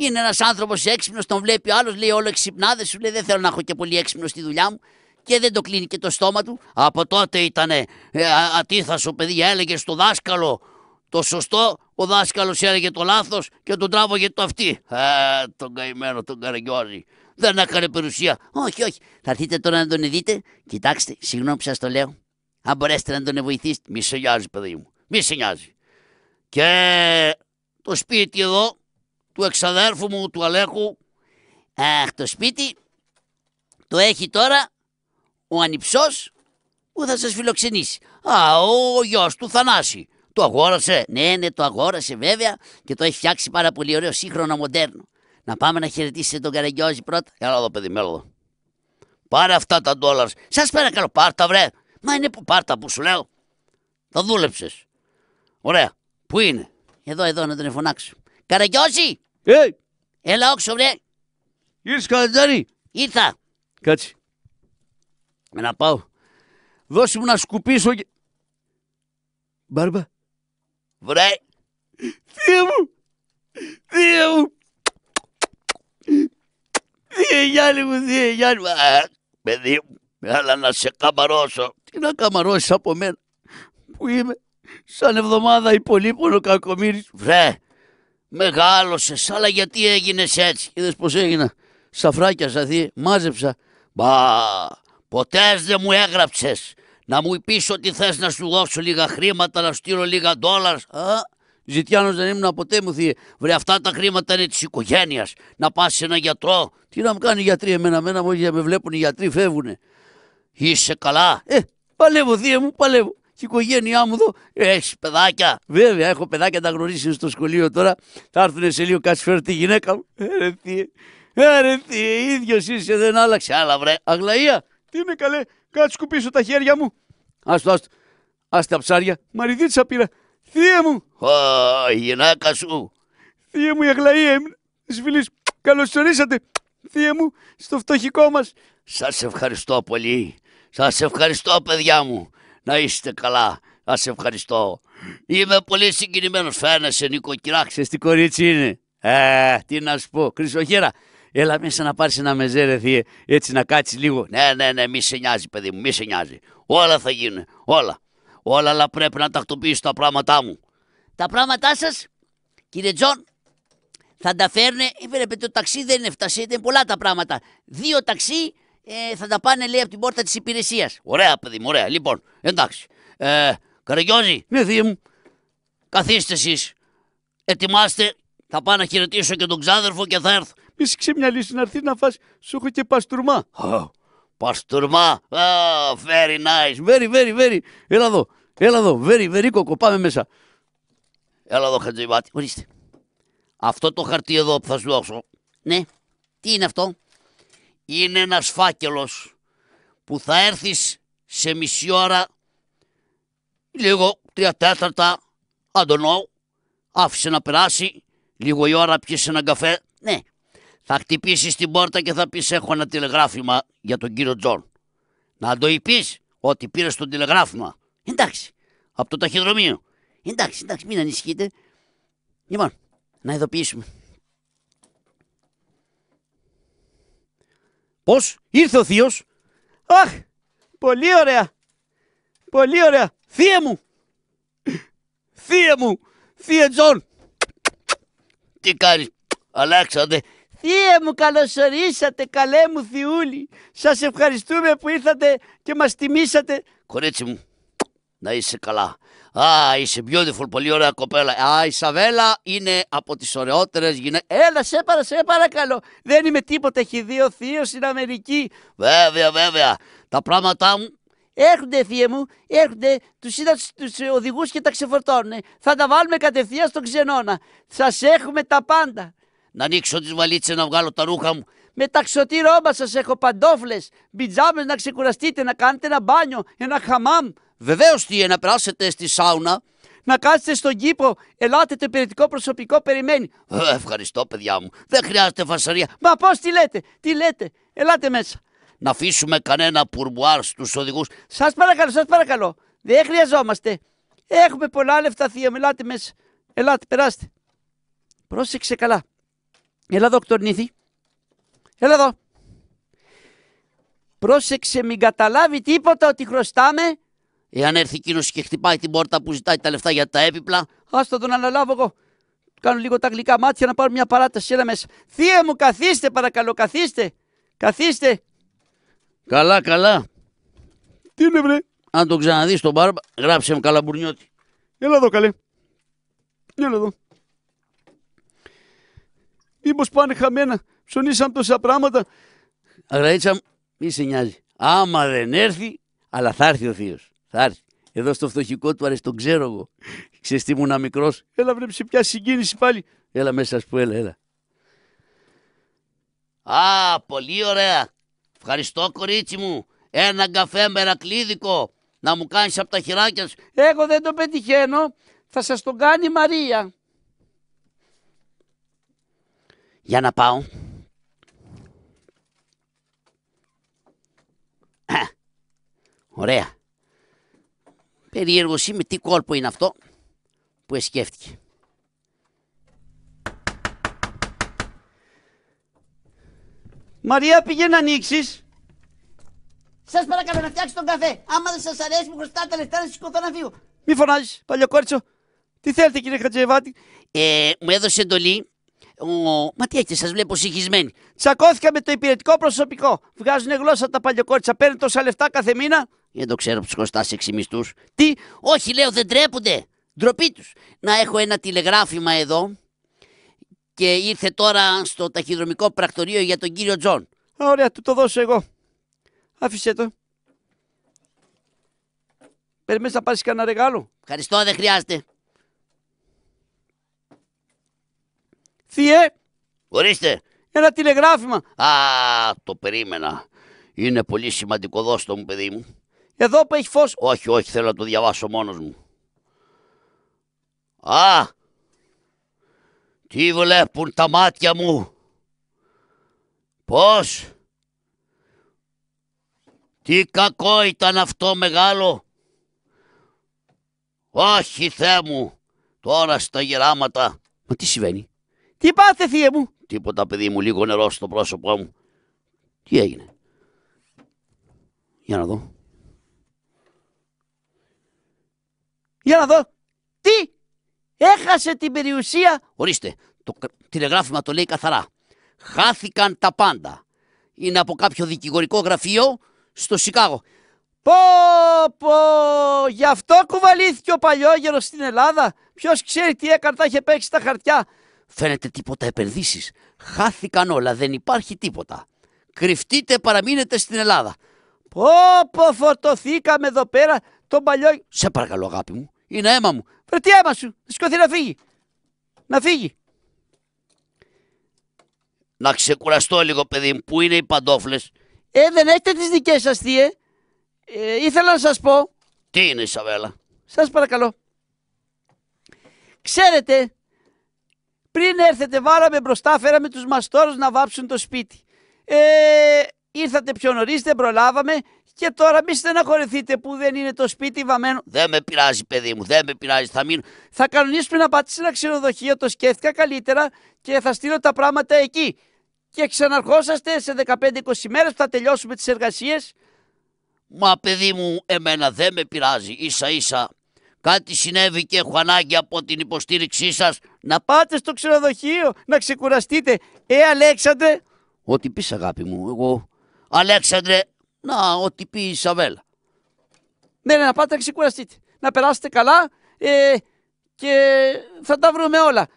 Είναι ένας άνθρωπος έξυπνος, τον βλέπει ο άλλος, λέει όλο εξυπνάδες, σου λέει δεν θέλω να έχω και πολύ έξυπνο στη δουλειά μου και δεν το κλείνει και το στόμα του. Από τότε ήτανε ατίθασο παιδί, έλεγε στο δάσκαλο το σωστό, ο δάσκαλος έλεγε το λάθος και τον τράβαγε το αυτί. Τον καημένο, τον Καραγκιόζη. Δεν έκανε περιουσία. Όχι, όχι. Θα έρθετε τώρα να τον δείτε. Κοιτάξτε, συγγνώμη που σας το λέω. Αν μπορέσετε να τον βοηθήσετε. Μη σε νοιάζει, παιδί μου. Μη σε νοιάζει. Και το σπίτι εδώ του εξαδέρφου μου, του Αλέκου, το σπίτι το έχει τώρα ο ανιψός που θα σας φιλοξενήσει. Ο γιος του Θανάση. Το αγόρασε. Ναι, το αγόρασε βέβαια και το έχει φτιάξει πάρα πολύ ωραίο, σύγχρονο, μοντέρνο. Να πάμε να χαιρετήσετε τον Καραγκιόζη πρώτα. Έλα εδώ, παιδί, έλα εδώ. Πάρε αυτά τα $. Σας παρακαλώ, πάρτα, βρε. Μα είναι που πάρτα που σου λέω. Τα δούλεψες. Ωραία. Πού είναι? Εδώ, να τον φωνάξω. Καραγκιόζη! Έλα όξω, βρε. Ήρθες, Καλατζάρη? Ήρθα. Κάτσε. Να πάω. Δώσε μου να σκουπίσω και... Μπάρμπα. Βρε. Θεία μου. Θεία Γιάννη μου. Παιδί μου, έλα να σε καμαρώσω. Τι να καμαρώσεις από μένα? Που είμαι σαν εβδομάδα υπολείπωνο κακομοίρης. Βρε, μεγάλωσες, αλλά γιατί έγινες έτσι? Είδες πως έγινα? Σαφράκιασα, θεία, μάζεψα. Ποτέ δεν μου έγραψες να μου πεις ότι θες να σου δώσω λίγα χρήματα, να στείλω λίγα $. Ζητιάνος δεν ήμουν ποτέ μου, θεία. Βρε, αυτά τα χρήματα είναι της οικογένειας. Να πας σε ένα γιατρό. Τι να μου κάνει οι γιατροί εμένα μόλις με βλέπουν οι γιατροί φεύγουνε. Είσαι καλά? Παλεύω, θεία μου, παλεύω. Και η οικογένειά μου εδώ. Έχεις παιδάκια? Βέβαια, έχω παιδάκια, τα γνωρίσει στο σχολείο τώρα. Θα έρθουν σε λίγο, κάτσε φέρω τη γυναίκα μου. Ρε θεία, ίδιος είσαι, δεν άλλαξε. Άλλα, βρε. Αγλαία, τι είναι καλέ, κάτσε σκουπίσω τα χέρια μου. Άστο. Άστε τα ψάρια. Μαριδίτσα πήρα. Θεία μου. Η γυναίκα σου. Θεία μου, η Αγλαία έμεινε. Σφυλής, καλώς ορίσατε. Θεία μου, στο φτωχικό μας. Σας ευχαριστώ πολύ. Σας ευχαριστώ, παιδιά μου. Να είστε καλά. Σας ευχαριστώ. Είμαι πολύ συγκινημένος. Φαίνεσαι, νοικοκυρά. Ξέρεις τι κορίτσι είναι? Τι να σου πω. Χρυσοχέρα, έλα μέσα να πάρεις ένα μεζέ, ρε θεία. Έτσι να κάτσεις λίγο. Ναι, μη σε νοιάζει, παιδί μου, μη σε νοιάζει. Όλα θα γίνουν. Όλα, αλλά πρέπει να τακτοποιήσω τα πράγματά μου. Τα πράγματά σας, κύριε Τζον, θα τα φέρνε. Βλέπετε, το ταξί δεν έφτασε, είναι πολλά τα πράγματα. 2 ταξί θα τα πάνε, λέει, από την πόρτα της υπηρεσίας. Ωραία, παιδί μου, ωραία. Λοιπόν, εντάξει. Καραγκιόζη. Ναι, θεία μου. Καθίστε εσείς. Ετοιμάστε. Θα πάω να χαιρετήσω και τον ξάδερφο και θα έρθω. Μη σε ξεμυαλίσεις να έρθεις να φας. Σου έχω και παστούρμα. Παστούρμα. Very nice. Very. Έλα εδώ. Very κοκο. Πάμε μέσα. Έλα εδώ, Χατζημάτη. Ορίστε. Αυτό το χαρτί εδώ που θα σου δώσω. Ναι. Τι είναι αυτό? Είναι ένας φάκελος που θα έρθεις σε μισή ώρα, λίγο 3/4, I don't know. Άφησε να περάσει λίγο η ώρα, πιες έναν καφέ. Ναι. Θα χτυπήσεις την πόρτα και θα πεις έχω ένα τηλεγράφημα για τον κύριο Τζον. Να το είπεις ότι πήρες το τηλεγράφημα. Εντάξει. Από το ταχυδρομείο. Εντάξει, μην ανησυχείτε. Λοιπόν, να ειδοποιήσουμε. Πώς? Ήρθε ο θείος. Αχ, πολύ ωραία. Θεία μου, θεία Τζον. Τι κάνεις, Αλέξανδρε? Θεία μου, καλώς ορίσατε, καλέ μου θειούλη. Σας ευχαριστούμε που ήρθατε και μας τιμήσατε. Κορίτσι μου, να είσαι καλά. Είσαι beautiful, πολύ ωραία κοπέλα. Η Σαβέλα είναι από τις ωραιότερες γυναίκες. Έλα, σε παρακαλώ. Δεν είμαι τίποτα, έχει 2 θείος στην Αμερική. Βέβαια. Τα πράγματά μου έρχονται, θεία μου, τους είδα τους οδηγούς και τα ξεφορτώνουν. Θα τα βάλουμε κατευθείαν στον ξενώνα. Σας έχουμε τα πάντα. Να ανοίξω τις βαλίτσες να βγάλω τα ρούχα μου. Με ταξωτή ρόμπα σας έχω, παντόφλες, πιτζάμες να ξεκουραστείτε, να κάνετε ένα μπάνιο, ένα χαμάμ. Βεβαίως, τι, να περάσετε στη σάουνα. Να κάτσετε στον κήπο, ελάτε, το υπηρετικό προσωπικό περιμένει. Ευχαριστώ, παιδιά μου. Δεν χρειάζεται φασαρία. Μα πώς τι λέτε, ελάτε μέσα. Να αφήσουμε κανένα πουρμπουάρ στους οδηγούς. Σας παρακαλώ, δεν χρειαζόμαστε. Έχουμε πολλά λεφτά, θεία μου, ελάτε μέσα. Ελάτε, περάστε. Πρόσεξε καλά. Έλα εδώ, Κτορνήθη. Έλα εδώ. Πρόσεξε, μην καταλάβει τίποτα ότι χρωστάμε. Εάν έρθει εκείνος και χτυπάει την πόρτα που ζητάει τα λεφτά για τα έπιπλα. Άστο τον αναλάβω εγώ. Κάνω λίγο τα γλυκά μάτια να πάρω μια παράταση. Έλα μέσα. Θεία μου, καθίστε παρακαλώ, καθίστε. Καθίστε. Καλά, καλά. Τι είναι, βρε? Αν τον ξαναδείς τον Μπάρμπα, γράψε με καλαμπουρνιώτη. Έλα εδώ, καλέ. Έλα εδώ. Μήπως πάνε χαμένα. Ψωνίσαμε τόσα πράγματα. Αγραίτσα μου, μη σε νοιάζει. Άμα δεν έρθει, αλλά θα έρθει ο θείος. Θα έρθει. Εδώ στο φτωχικό του αρέσει, τον ξέρω εγώ. Ξέρεις τι ήμουνα μικρός. Έλα, βρε, σε ποια συγκίνηση πάλι. Έλα μέσα, σου έλα. Α, πολύ ωραία. Ευχαριστώ, κορίτσι μου. Ένα καφέ μερακλίδικο να μου κάνεις από τα χεράκια σου. Εγώ δεν το πετυχαίνω. Θα σας τον κάνει η Μαρία. Για να πάω. Ωραία. Περίεργος είμαι, τι κόλπο είναι αυτό που σκέφτηκε. Μαρία, πήγε να ανοίξεις. Σας παρακαλώ να φτιάξετε τον καφέ. Άμα δεν σας αρέσει που χρωστάτε λεφτά, να σηκωθώ να φύγω. Μη φωνάζεις, παλιοκόριτσο. Τι θέλετε, κύριε Χατζεβάτη? Μου έδωσε εντολή. Μα τι έχετε, σας βλέπω συγχυσμένοι. Τσακώθηκα με το υπηρετικό προσωπικό. Βγάζουνε γλώσσα τα παλιοκόριτσα. Παίρνουν τόσα λεφτά κάθε μήνα. Δεν το ξέρω που τους χρωστάς 6 μισθούς. Τι? Όχι, λέω, δεν τρέπονται. Ντροπή τους. Να έχω ένα τηλεγράφημα εδώ και ήρθε τώρα στο ταχυδρομικό πρακτορείο για τον κύριο Τζον. Ωραία, του το δώσω εγώ. Άφησε το. Περιμένεις να πάρεις κανένα ρεγάλο? Ευχαριστώ, δεν χρειάζεται. Θιέ, Ορίστε. ένα τηλεγράφημα. Α, το περίμενα. Είναι πολύ σημαντικό, δώστο μου, παιδί μου. Εδώ που έχει φως. Όχι, όχι, θέλω να το διαβάσω μόνος μου. Α, τι βλέπουν τα μάτια μου. Πώς. Τι κακό ήταν αυτό μεγάλο. Όχι, Θεέ μου. Τώρα στα γεράματα. Μα τι συμβαίνει? Τι πάτε, θεία μου? Τίποτα, παιδί μου, λίγο νερό στο πρόσωπό μου. Τι έγινε? Για να δω. Για να δω. Τι? Έχασε την περιουσία. Ορίστε, το τηλεγράφημα το λέει καθαρά. Χάθηκαν τα πάντα. Είναι από κάποιο δικηγορικό γραφείο στο Σικάγο. Πω πω, γι' αυτό κουβαλήθηκε ο παλιόγερος στην Ελλάδα. Ποιος ξέρει τι έκανε, τα είχε παίξει στα χαρτιά. Φαίνεται τίποτα επενδύσεις. Χάθηκαν όλα, δεν υπάρχει τίποτα. Κρυφτείτε, παραμείνετε στην Ελλάδα. Πω πω, φορτωθήκαμε εδώ πέρα τον παλιό. Σε παρακαλώ, αγάπη μου, είναι αίμα μου. Βρε, τι αίμα σου, να σηκωθεί να φύγει. Να φύγει. Να ξεκουραστώ λίγο, παιδί μου, πού είναι οι παντόφλες? Δεν έχετε τις δικές σας, θύε? Ήθελα να σας πω. Τι είναι, Ισαβέλα? Σας παρακαλώ. Ξέρετε, πριν έρθετε βάλαμε μπροστά, φέραμε τους μαστόρους να βάψουν το σπίτι. Ήρθατε πιο νωρίς, δεν προλάβαμε και τώρα μη στεναχωρηθείτε που δεν είναι το σπίτι βαμμένο. Δεν με πειράζει, παιδί μου, δεν με πειράζει, θα μείνω. Θα κανονίσουμε να πάτε σε ένα ξενοδοχείο, το σκέφτηκα καλύτερα και θα στείλω τα πράγματα εκεί. Και ξαναρχόσαστε σε 15-20 μέρες που θα τελειώσουμε τις εργασίες. Μα, παιδί μου, εμένα δεν με πειράζει, ίσα ίσα. Κάτι συνέβη και έχω ανάγκη από την υποστήριξή σας. Να πάτε στο ξενοδοχείο, να ξεκουραστείτε. Αλέξανδρε. Ό,τι πεις, αγάπη μου, εγώ. Αλέξανδρε, να, ό,τι πει η Ισαβέλα. Ναι, να πάτε να ξεκουραστείτε. Να περάσετε καλά και θα τα βρούμε όλα.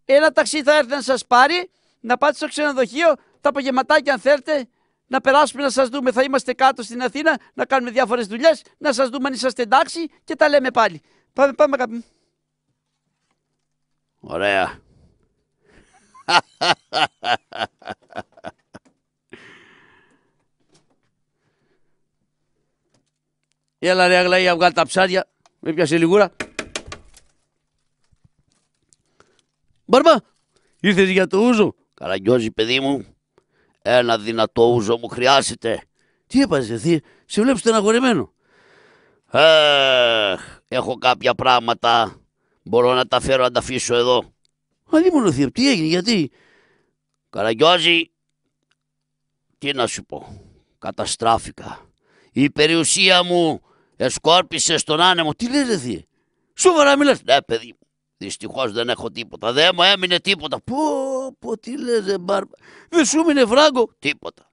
Ένα ταξί θα έρθει να σας πάρει, να πάτε στο ξενοδοχείο, τα απογευματάκια αν θέλετε, να περάσουμε να σας δούμε. Θα είμαστε κάτω στην Αθήνα, να κάνουμε διάφορες δουλειές, να σας δούμε αν είσαστε εντάξει και τα λέμε πάλι. Πάμε, αγάπη μου. Ωραία. Έλα ρε Αγλαία, βγάλει τα ψάρια. Με πιάσε λιγούρα. Μπαρμπά, ήρθες για το ούζο? Καραγκιόζη, παιδί μου. Ένα δυνατό ούζο μου χρειάζεται. Τι έπαζε, θεία, σε βλέπω στεναχωρημένο. Έχω κάποια πράγματα. Μπορώ να τα φέρω να τα αφήσω εδώ. Αλίμονο, θεία, τι έγινε, γιατί? Καραγιώζη, τι να σου πω. Καταστράφηκα. Η περιουσία μου εσκόρπισε στον άνεμο. Τι λες, ρε θύε? Σοβαρά μιλάς? Ναι, παιδί. Δυστυχώς δεν έχω τίποτα. Δεν μου έμεινε τίποτα. Πω, τι λες, ρε Μπάρμπα? Δεν σου έμεινε φράγκο? Τίποτα.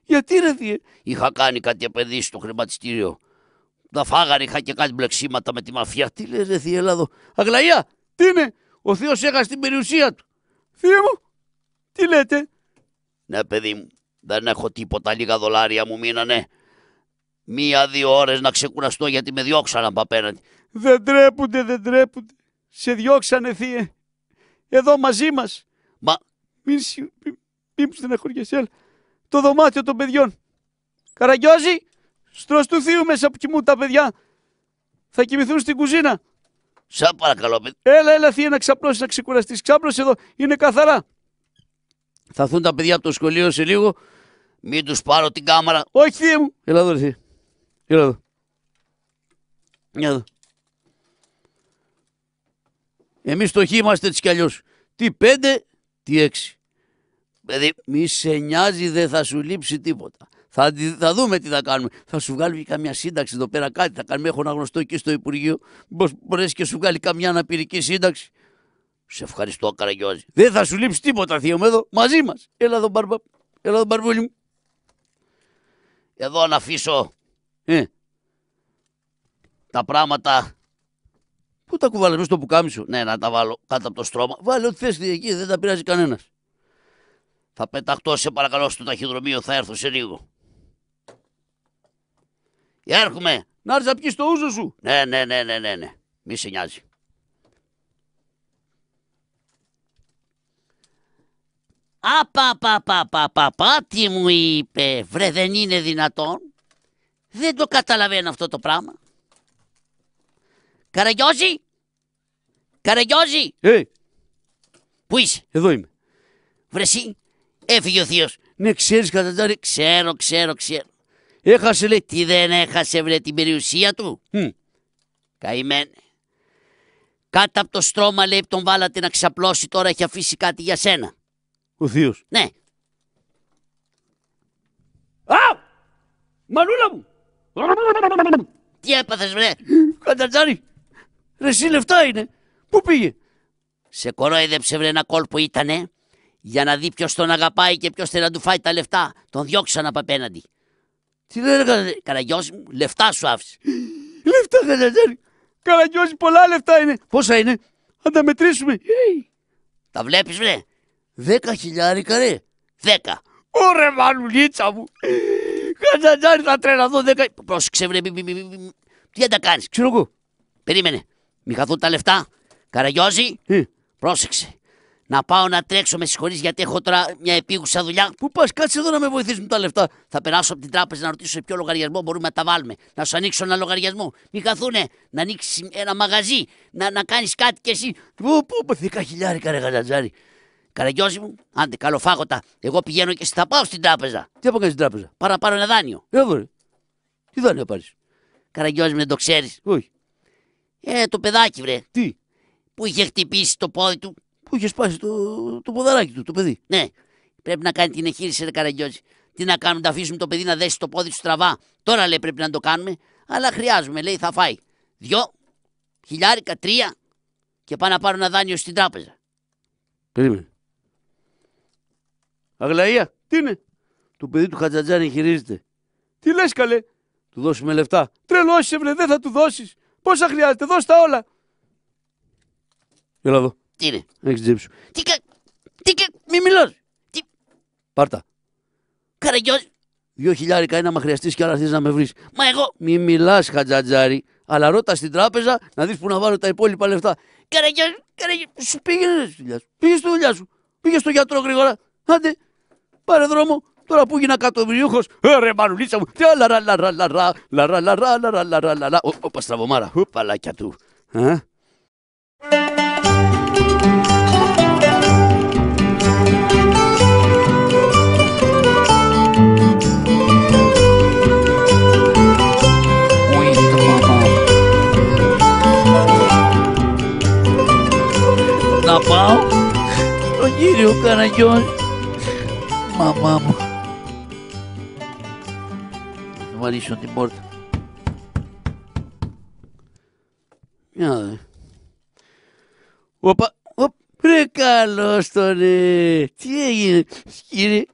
Γιατί, ρε θύε? Είχα κάνει κάτι επενδύσεις στο χρηματιστήριο. Τα φάγανε, είχα και κάτι μπλεξίματα με τη μαφία. Τι λες, ρε θύε? Έλα εδώ. Αγλαία, τι είναι? Ο θείος έχασε την περιουσία του. Θύε μου, τι λέτε? Ναι, παιδί μου, δεν έχω τίποτα. Λίγα δολάρια μου μείνανε. 1-2 ώρες να ξεκουραστώ γιατί με διώξανε από απέναντι. Δεν τρέπονται. Σε διώξανε, θύε. Εδώ μαζί μας. Μα... Μην μου στεναχωριέσαι, έλα. Το δωμάτιο των παιδιών. Καραγιώζη, στρως του θείου μέσα που κοιμούν τα παιδιά. Θα κοιμηθούν στην κουζίνα. Σε παρακαλώ, παιδί. Έλα, θύε, να ξαπλώσεις, να ξεκουραστείς. Ξάπλωσε εδώ, είναι καθαρά. Θα έρθουν τα παιδιά από το σχολείο σε λίγο. Μην τους πάρω την κάμαρα. Όχι, θύε μου. Έλα εδώ, θύε. Έλα εδώ. Μια εδώ. Εμείς στοχοί είμαστε έτσι κι αλλιώς. Τι 5, τι 6. Παιδί, μη σε νοιάζει, δεν θα σου λείψει τίποτα. Θα δούμε τι θα κάνουμε. Θα σου βγάλουμε και καμιά σύνταξη εδώ πέρα, κάτι θα κάνουμε. Έχω ένα γνωστό εκεί στο Υπουργείο. Μήπως μπορέσει και σου βγάλει καμιά αναπηρική σύνταξη. Σε ευχαριστώ, Καραγιώζη. Δεν θα σου λείψει τίποτα, θείο μου, εδώ μαζί μας. Έλα εδώ, Μπαρμπα. Έλα εδώ, Μπαρμπούλη μου. Εδώ να αφήσω τα πράγματα. Πού τα κουβάλες, μέσα στο πουκάμισο? Ναι, να τα βάλω κάτω από το στρώμα. Βάλε ό,τι θες εκεί, δεν τα πειράζει κανένας. Θα πεταχτώ, σε παρακαλώ, στο ταχυδρομείο, θα έρθω σε λίγο. Έρχομαι. Να έρθεις να πιεις το ούζο σου. Ναι. Μη σε νοιάζει. Απα, τι μου είπε? Βρε, δεν είναι δυνατόν. Δεν το καταλαβαίνω αυτό το πράγμα. Καραγιώζη. Πού είσαι? Εδώ είμαι. Βρε εσύ, έφυγε ο θείος. Ναι, ξέρεις, Κατατζάρη. Ξέρω. Έχασε, λέει. Τι δεν έχασε, βρε, την περιουσία του? Καημένε. Κάτω από το στρώμα, λέει, τον βάλατε να ξαπλώσει, τώρα έχει αφήσει κάτι για σένα. Ο θείος? Ναι. Α! Μανούλα μου! Τι έπαθες, βρε? Κατατζάρη, ρε εσύ, λεφτά είναι. Πού πήγε? Σε κορόιδεψε, βρε, ένα κόλπο ήτανε, για να δει ποιος τον αγαπάει και ποιος θέλει να του φάει τα λεφτά. Τον διώξαν από απέναντι. Τι λέει, Καραγιώζη μου, λεφτά σου άφησε. Λεφτά, Κατατζάρη. Καραγιώζη, πολλά λεφτά είναι. Πόσα είναι? Αν τα μετρήσουμε. Τα βλέπεις, βρε? 10.000, ρε. 10. Ωρε, μανουλίτσα μου. Κατατζάρη, θα τρελαθώ 10. Πρόσεξε, βρε, τι δεν τα κάνεις? Ξέρω εγώ. Περίμενε. Μη χαθούν τα λεφτά. Καραγιώζη, πρόσεξε. Να πάω να τρέξω, με συγχωρείς, γιατί έχω τώρα μια επίγουσα δουλειά. Πού πας? Κάτσε εδώ να με βοηθήσουν τα λεφτά. Θα περάσω από την τράπεζα να ρωτήσω σε ποιο λογαριασμό μπορούμε να τα βάλουμε. Να σου ανοίξω ένα λογαριασμό. Μη χαθούνε. Να ανοίξει ένα μαγαζί. Να κάνεις κάτι κι εσύ. Πού, 10.000, ρε Κατατζάρη. Καραγιώζη μου, άντε, καλοφάγωτα. Εγώ πηγαίνω και θα πάω στην τράπεζα. Τι θα πάω στην τράπεζα? Πάρω ένα δάνειο. Εδώ, ρε. Τι δάνειο πάρεις? Καραγιώζη μου, δεν το ξέρεις? Όχι. Το παιδάκι, βρε. Τι? Που είχε χτυπήσει το πόδι του. Που είχε σπάσει το ποδαράκι του, το παιδί. Ναι. Πρέπει να κάνει την εγχείρηση, ρε Καραγιώζη. Τι να κάνουμε, να αφήσουμε το παιδί να δέσει το πόδι του στραβά. Τώρα, λέει, πρέπει να το κάνουμε. Αλλά χρειάζομαι, λέει, θα φάει 2.000, 3 και πάω να πάρω ένα δάνειο στην τράπεζα. Περίμενε. Αγλαία, τι είναι? Το παιδί του Χατζατζάρη εγχειρίζεται. Τι λες, καλέ? Του δώσουμε λεφτά? Τρελός είσαι, βρε, δεν θα του δώσεις. Πόσα χρειάζεται, δώσ' τα όλα. Έλα εδώ. Τι είναι? Έχεις τσέπη σου. Μη μιλάς. Πάρτα. Καραγιώζη. 2.000 είναι, άμα χρειαστείς κι άλλα θες να με βρεις. Μα εγώ. Μη μιλάς, Χατζατζάρη. Αλλά ρώτα στην τράπεζα να δεις που να βάλω τα υπόλοιπα λεφτά. Καραγιώζη, σου πήγαινε στη δουλειά σου. Πήγε στη δουλειά σου. Πήγε στο γιατρό γρήγορα. Άντε, πάρε δρόμο. Τώρα που έγινα κατομμυριούχος. Ρε μανουλίτσα μου. Λαρα. Όπα στραβωμάρα. Παλάκια του. Να πάω στον κύριο Καραγιώζη Μαμά μου. Θα βαρύσω την πόρτα. Για δε. Οπα, ρε καλώς τον Τι έγινε, κύριε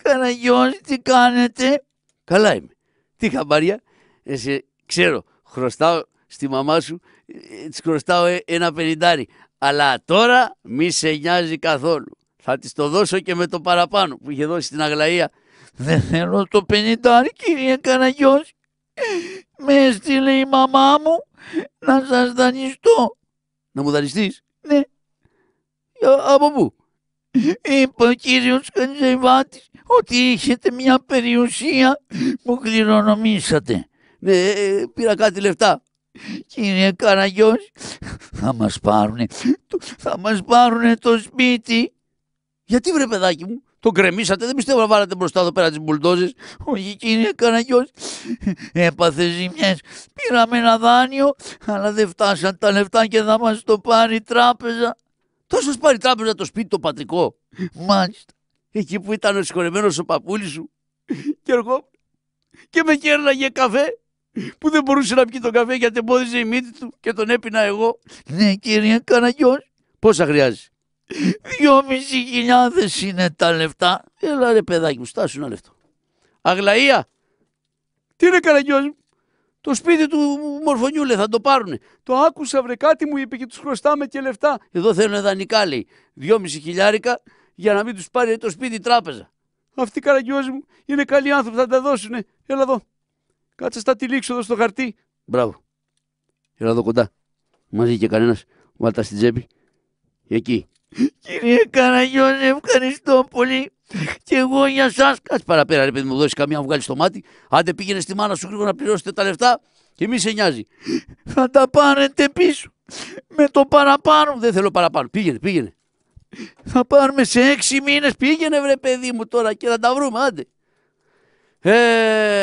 Καραγιώζη, τι κάνετε? Καλά είμαι. Τι χαμπάρια? Ξέρω, χρωστάω στη μαμά σου, της χρωστάω ένα 50. Αλλά τώρα μη σε νοιάζει καθόλου. Θα της το δώσω και με το παραπάνω που είχε δώσει στην Αγλαία. Δεν θέλω το 50, κύριε Καραγιώζη. Με έστειλε η μαμά μου να σας δανειστώ. Να μου δανειστείς? Ναι. Από πού? Είπε ο κύριος Κατζεβάτης ότι είχετε μια περιουσία που κληρονομήσατε. Ναι, πήρα κάτι λεφτά. Κύριε Καραγιώζη, θα μας πάρουνε το σπίτι. Γιατί βρε παιδάκι μου, το γκρεμίσατε? Δεν πιστεύω να βάλατε μπροστά εδώ πέρα τις μπουλντόζες. Όχι κύριε Καραγιώζη, έπαθε ζημιές. Πήραμε ένα δάνειο, αλλά δεν φτάσαν τα λεφτά και θα μας το πάρει η τράπεζα. Θα σας πάρει η τράπεζα το σπίτι το πατρικό? Μάλιστα. Εκεί που ήταν ο συγχωρεμένος ο παππούλης σου. Και εγώ και με κέρναγε καφέ, που δεν μπορούσε να πιει τον καφέ γιατί εμπόδιζε η μύτη του και τον έπινα εγώ. Ναι κύριε Καραγιώζη. Πόσα χρειάζεσαι? 2.500 είναι τα λεφτά. Έλα ρε παιδάκι μου, στάσου ένα λεφτό. Αγλαία. Τι είναι Καραγιώζη? Το σπίτι του Μορφωνιούλε θα το πάρουνε. Το άκουσα βρε, κάτι μου είπε και τους χρωστάμε και λεφτά. Εδώ θέλουν δανεικά λέει. 2.500 για να μην τους πάρει το σπίτι η τράπεζα. Αυτοί Καραγιώζη μου είναι καλοί άνθρωποι, θα τα δώσουνε. Έλα εδώ. Κάτσε στα τυλίξω εδώ στο χαρτί. Μπράβο. Έλα εδώ κοντά. Μαζί και κανένας. Βάλτα στην τσέπη. Εκεί. Κύριε Καραγιώζη, ευχαριστώ πολύ. Και εγώ για σας. Κάτσε παραπέρα, ρε παιδί μου, δώσει καμία να βγάλει στο μάτι. Άντε πήγαινε στη μάνα σου γρήγορα να πληρώσετε τα λεφτά και μη σε νοιάζει. Θα τα πάρετε πίσω. Με το παραπάνω. Δεν θέλω παραπάνω. Πήγαινε. Θα πάρουμε σε 6 μήνες. Πήγαινε, βρε παιδί μου τώρα και θα τα βρούμε. Άντε.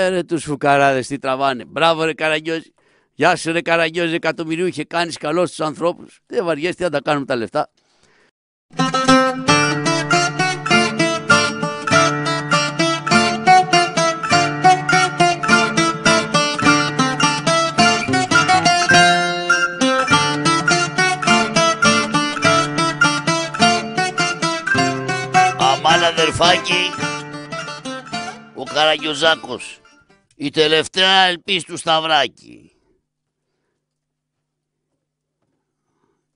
Ρε τους φουκαράδες τι τραβάνε. Μπράβο ρε Καραγιώζη. Γεια σου ρε Καραγιώζη, εκατομμυρίου είχε κάνεις καλό στους ανθρώπους. Δεν βαριέσαι, τι θα τα κάνουμε τα λεφτά. Αμάν αδερφάκι, ο Καραγιωζάκος, η τελευταία ελπίς του Σταυράκη.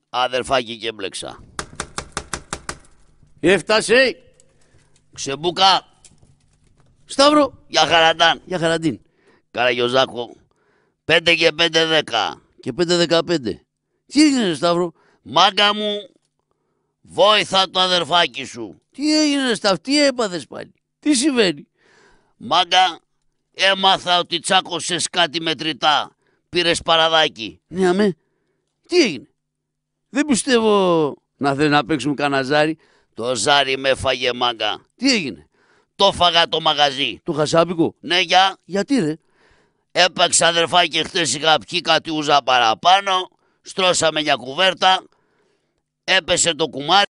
Αδερφάκι και μπλεξά. Έφτασε. Ξεμπούκα. Σταύρο, για χαραντάν. Για χαραντίν. Καραγιωζάκο, 5 και 5 10 και 5 15. Τι έγινε Σταύρο? Μάγκα μου, βόηθα το αδερφάκι σου. Τι έγινε Σταύρο, τι έπαθες πάλι? Τι συμβαίνει? Μάγκα, έμαθα ότι τσάκωσες κάτι μετρητά. Πήρες παραδάκι. Ναι αμέ. Τι έγινε? Δεν πιστεύω να θέλει να παίξουμε κανένα ζάρι. Το ζάρι με έφαγε μάγκα. Τι έγινε? Το φάγα το μαγαζί. Το χασάπικο? Ναι, γιατί ρε? Έπαιξα αδερφάκι χτες, είχα πιει κάτι ούζα παραπάνω. Στρώσαμε μια κουβέρτα. Έπεσε το κουμάρι.